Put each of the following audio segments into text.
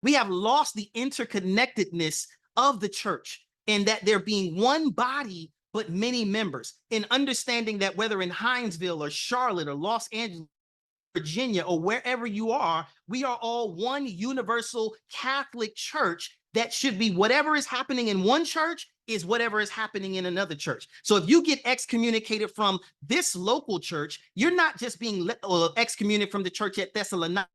We have lost the interconnectedness of the church, in that there being one body, but many members, in understanding that whether in Hinesville or Charlotte or Los Angeles, Virginia, or wherever you are, we are all one universal Catholic church that should be whatever is happening in one church is whatever is happening in another church. So if you get excommunicated from this local church, you're not just being excommunicated from the church at Thessalonica.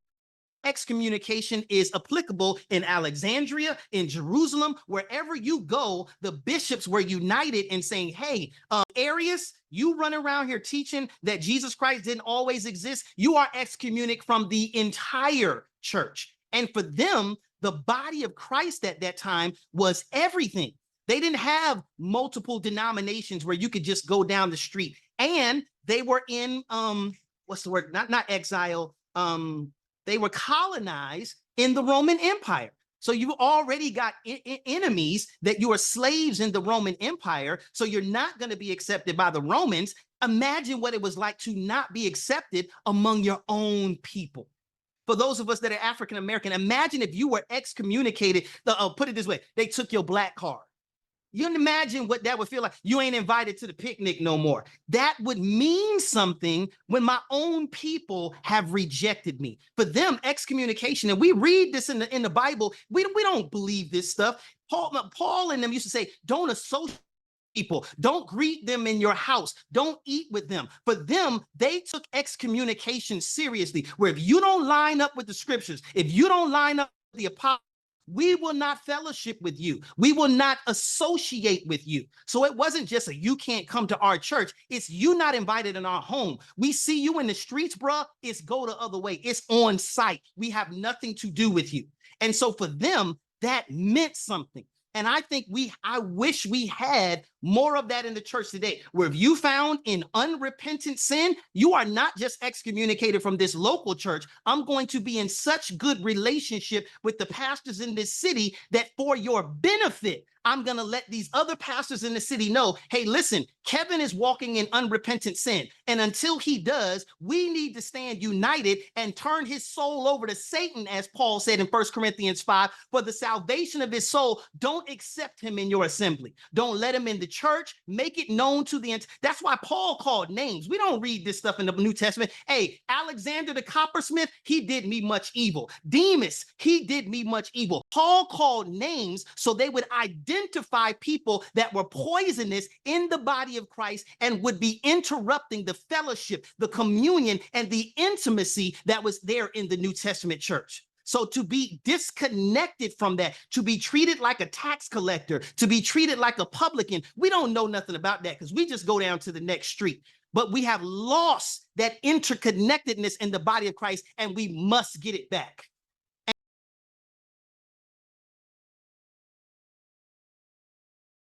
Excommunication is applicable in Alexandria, in Jerusalem, wherever you go. The bishops were united in saying, hey, Arius, you run around here teaching that Jesus Christ didn't always exist. You are excommunicated from the entire church. And for them, the body of Christ at that time was everything. They didn't have multiple denominations where you could just go down the street. And they were in, what's the word? Not exile. They were colonized in the Roman Empire. So you already got enemies, that you are slaves in the Roman Empire. So you're not going to be accepted by the Romans. Imagine what it was like to not be accepted among your own people. For those of us that are African American, imagine if you were excommunicated. Put it this way, they took your black card. You can imagine what that would feel like. You ain't invited to the picnic no more. That would mean something when my own people have rejected me. For them, excommunication, and we read this in the Bible, we don't believe this stuff. Paul and them used to say, don't associate people, don't greet them in your house, don't eat with them. For them, they took excommunication seriously, where if you don't line up with the scriptures, if you don't line up with the apostles, we will not fellowship with you. We will not associate with you. So it wasn't just you can't come to our church. It's you not invited in our home. We see you in the streets, bruh. It's go the other way. It's on site. We have nothing to do with you. And so for them, that meant something. And I think I wish we had more of that in the church today, where if you found in unrepentant sin, you are not just excommunicated from this local church. I'm going to be in such good relationship with the pastors in this city that for your benefit, I'm going to let these other pastors in the city know, hey, listen, Kevin is walking in unrepentant sin. And until he does, we need to stand united and turn his soul over to Satan, as Paul said in 1 Corinthians 5, for the salvation of his soul. Don't accept him in your assembly. Don't let him in the church. Make it known to the end. That's why Paul called names. We don't read this stuff in the New Testament. Hey, Alexander the coppersmith, he did me much evil. Demas, he did me much evil. Paul called names so they would identify people that were poisonous in the body of Christ and would be interrupting the fellowship, the communion, and the intimacy that was there in the New Testament church. So to be disconnected from that, to be treated like a tax collector, to be treated like a publican, we don't know nothing about that because we just go down to the next street. But we have lost that interconnectedness in the body of Christ, and we must get it back.